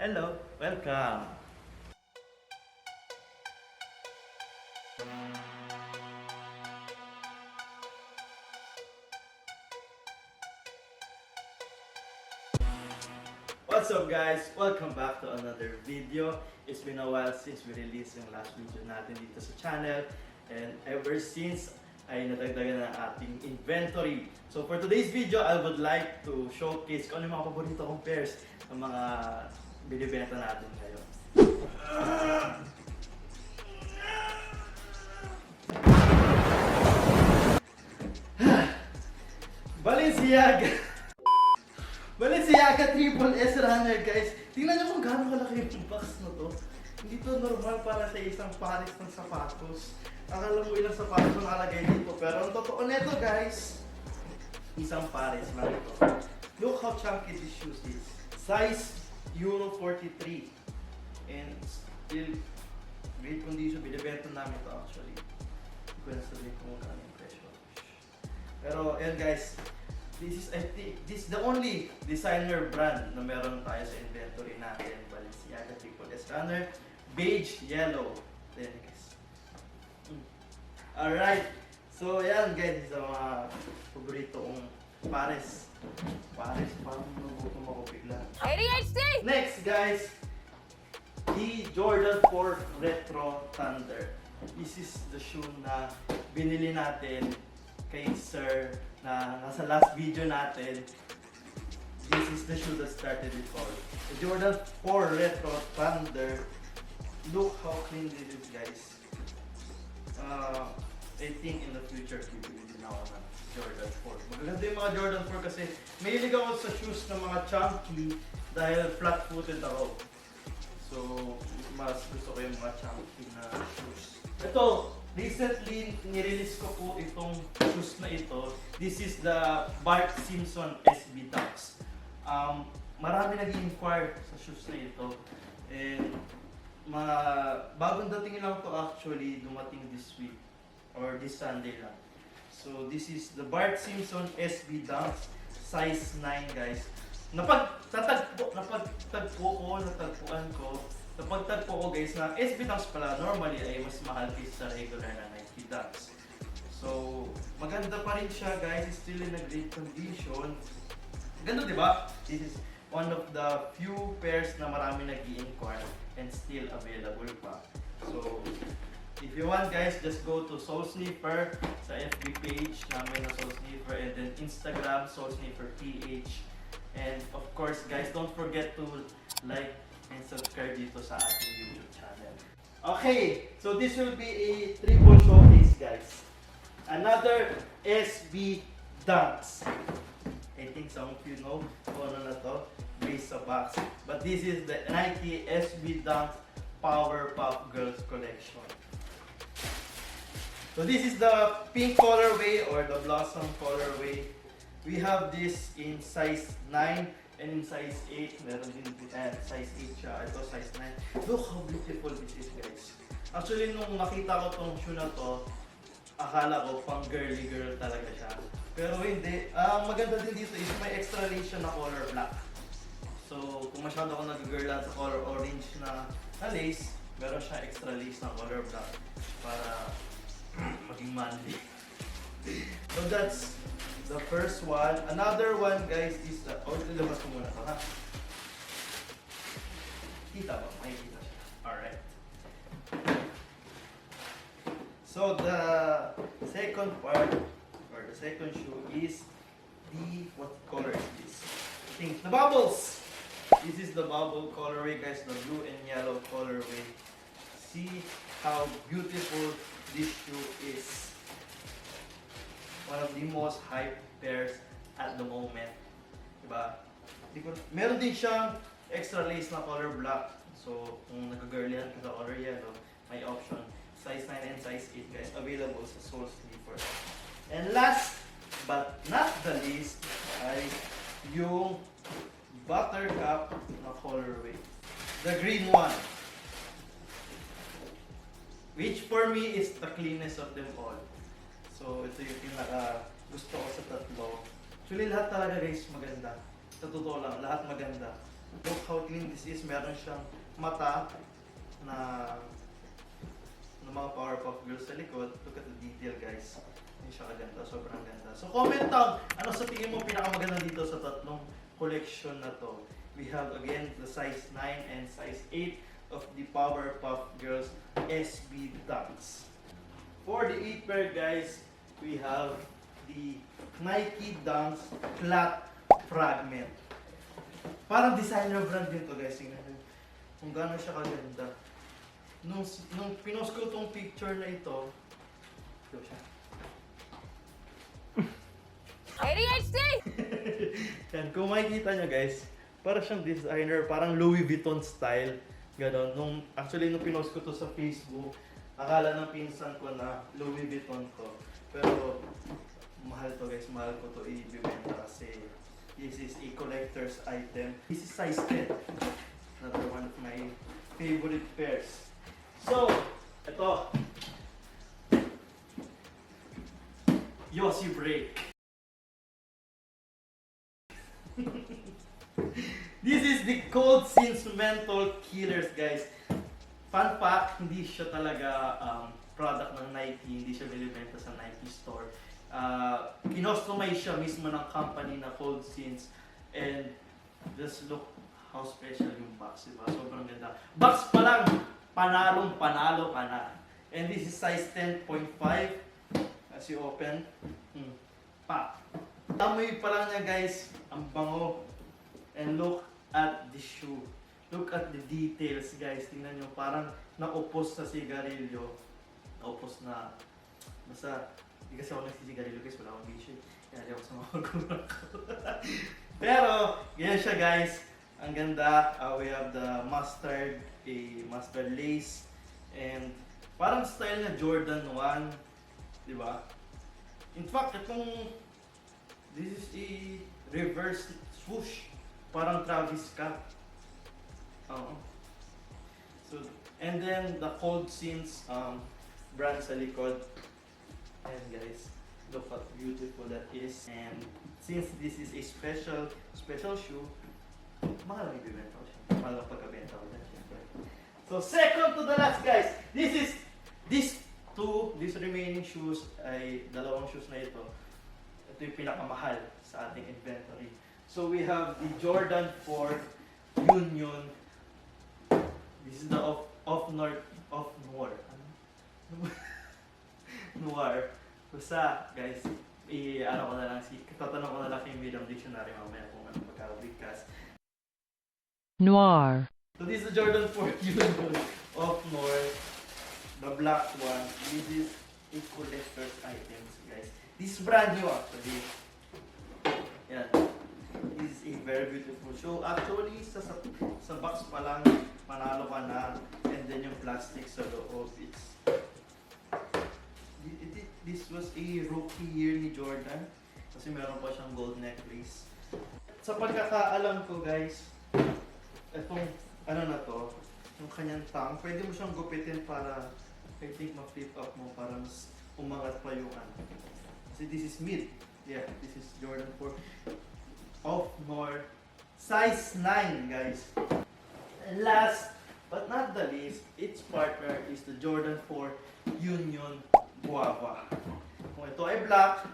Hello, welcome. What's up guys? Welcome back to another video. It's been a while since we released yung last video natin dito sa channel. And ever since ay nadagdagan na ating inventory. So for today's video, I would like to showcase kung ano yung mga paborito kong pairs ng mga binibenta natin ngayon. Balenciaga! Balenciaga Triple S Runner guys! Tingnan nyo kung gaano kalaki yung box na to. Hindi to normal para sa isang pares ng sapatos. Akala mo ilang sapatos ang nakalagay dito. Pero ang totoo nito guys, isang pares lang ito. Look how chunky this shoes is. Size Euro 43. And still great condition. Binibenta namin ito actually. Hindi ko na sabihin kung magkano yung presyo. Pero yan guys, this is the only designer brand na meron tayo sa inventory natin. Balenciaga Triple S Runner, beige, yellow. Then guys. Alright. So yan guys, sa mga paborito kong pares. Pares, parang nagutom ako bigla. ADHD! Next guys, the Jordan 4 Retro Thunder. This is the shoe na binili natin kay Sir na nasa last video natin. This is the shoe that started it all. The Jordan 4 Retro Thunder. Look how clean this is guys. I think in the future, bibili din ako ng Jordan 4. Magaganda yung mga Jordan 4 kasi mahilig ako sa shoes na mga chunky dahil flat-footed ako. So, mas gusto ko yung mga chunky na shoes. Ito, recently, nirelease ko po itong shoes na ito. This is the Bart Simpson SB Dunks. Marami nag-inquire sa shoes na ito. And bagong dating lang to actually, dumating this week or this Sunday lang. So this is the Bart Simpson SB Dunks, size 9 guys. Napagtagpuan ko guys na SB Dunks pala normally ay mas mahal kaysa sa regular na Nike Dunks. So maganda pa rin siya guys, still in a great condition. Ganda diba? This is one of the few pairs na marami nag-i-inquire and still available pa. So if you want guys, just go to Soul Sneaker sa FB page namin na Soul Sneaker, and then Instagram Soul Sneaker PH. And of course guys, don't forget to like and subscribe dito sa ating YouTube channel. Okay, so this will be a triple showcase guys. Another SB Dunks. I think some of you know kung ano na to, based sa box. But this is the Nike SB Dunks Powerpuff Girls collection. So this is the pink colorway or the blossom colorway. We have this in size 9 and in size 8. Meron din size 8 siya. Ito size 9. Look how beautiful this is guys. Actually nung nakita ko tong shoe na to, akala ko pang girly girl talaga siya. Pero hindi. Maganda din dito is may extra lace siya na color black. So kung masyado ako nag-girlan sa color orange na lace, meron siya extra lace na color black para maging manly. So that's the first one. Another one guys is the... ilabas ko muna ito ha. Kita ba? May kita siya. Alright. So the second part or the second shoe is the... what color is this? I think the bubbles! This is the bubble colorway guys, the blue and yellow colorway. See how beautiful this shoe is. One of the most hyped pairs at the moment. Diba? Meron din siyang extra lace na color black. So, kung nag-girlihan ka sa color yellow, may option. Size 9 and size 8 guys, available sa Soul Sneaker. And last but not the least ay yung buttercup na colorway. The green one. Which for me is the cleanest of them all. So ito yung pinaka gusto ko sa tatlo. Actually lahat talaga guys maganda. Sa totoo lang, lahat maganda. Look how clean this is. Meron siyang mata na ng mga Powerpuff Girls sa likod. Look at the detail, guys. Hindi siya kaganda. Sobrang ganda. So comment down, ano sa tingin mo pinakamaganda dito sa tatlong collection na to? We have again the size 9 and size 8 of the Powerpuff Girls SB Dunks. For the 8 pair, guys, we have the Nike Dunks Flat Fragment. Parang designer brand din to, guys. Tingnan nyo kung gaano siya kaganda. Nung pinost ko tong picture na ito siya. ADHD! Yan, kung makikita nyo, guys, parang siyang designer, parang Louis Vuitton style. Ganon. Actually, nung pinost ko to sa Facebook, akala ng pinsan ko na Louis Vuitton to. Pero, mahal to, guys. Mahal ko to i-bibenta kasi this is a collector's item. This is size 10. Another one of my favorite pairs. So, ito. Yossi Break. This is the Cold Sins Menthol Killers, guys. Fun fact, hindi siya talaga product ng Nike, hindi siya binibenta sa Nike store. Kinostomize siya mismo ng company na Cold Sins. And just look how special yung box, diba? Sobrang ganda. Box pa lang, panalo ka na. And this is size 10.5. As you open, pa. Amoy pa lang niya, guys, ang bango. And look at the shoe. Look at the details, guys. Tingnan nyo, parang naupos sa sigarilyo. Naupos na, basta, hindi kasi ako nagsisigarilyo, guys. Wala akong bisyo. Kaya di ako sa mga magulang ko. Pero, ganyan siya, guys. Ang ganda. We have the mustard, a mustard lace. And parang style na Jordan 1. Diba? In fact, this is a reverse swoosh. Parang Travis Scott. So, and then the Cold Sins brand sa likod. And guys, look how beautiful that is. And since this is a special shoe, mahal ang ibibenta ko siya. Mahal ang pagkabenta ko dyan, syempre. So, second to the last, guys. These remaining shoes ay dalawang shoes na ito. Ito yung pinakamahal sa ating inventory. So we have the Jordan 4 Union. This is the Noir. Noir. Basta, guys, tatanong ko na lang kay Medium Dictionary mamaya kung ano magkakabigkas. Noir. So this is the Jordan 4 Union of Noir. The black one. This is a collector's items, guys. This is brand new, actually. Yan. This is a very beautiful shoe. Actually, sa box pa lang, panalo ka na. And then yung plastic sa loob, this was a rookie year ni Jordan. Kasi meron pa siyang gold necklace. Sa pagkakaalam ko, guys, itong ano na to, yung kanyang tang, pwede mo siyang gupitin para, I think, ma-flip up mo para mas umangat pa yung ano. Kasi this is mid. Yeah, this is Jordan 4 of Noir. Size 9, guys. And last but not the least, its partner is the Jordan 4 Union Guava. Kung ito ay black,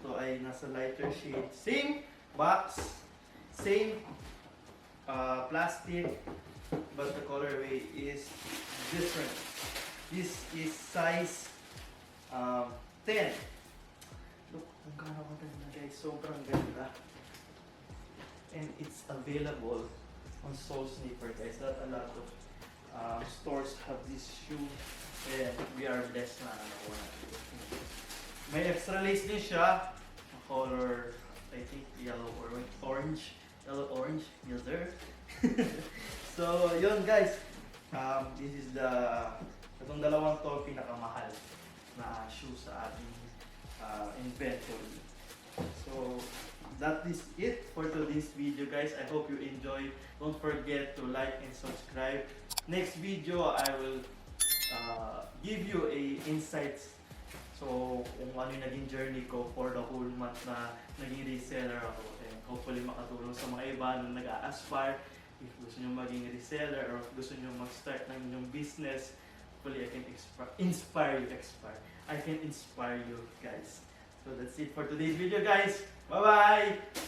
ito ay nasa lighter shade. Same box, same plastic, but the colorway is different. This is size 10. Look kung gaano ganda, guys. Sobrang ganda. And it's available on Soul Sneaker, guys. Not a lot of stores have this shoe. And we are blessed na nakuha natin. May extra lace din siya. Color, I think, yellow or orange. Yellow orange, yes sir. So, yun guys. This is itong dalawang to pinakamahal na shoe sa ating inventory. So, that is it for today's video, guys. I hope you enjoy. Don't forget to like and subscribe. Next video, I will give you a insights. So, kung ano yung naging journey ko for the whole month na naging reseller ako. And hopefully makatulong sa mga iba na nag-a-aspire If gusto nyo maging reseller or if gusto nyo mag-start ng inyong business, hopefully I can inspire you guys. So that's it for today's video guys. Bye-bye!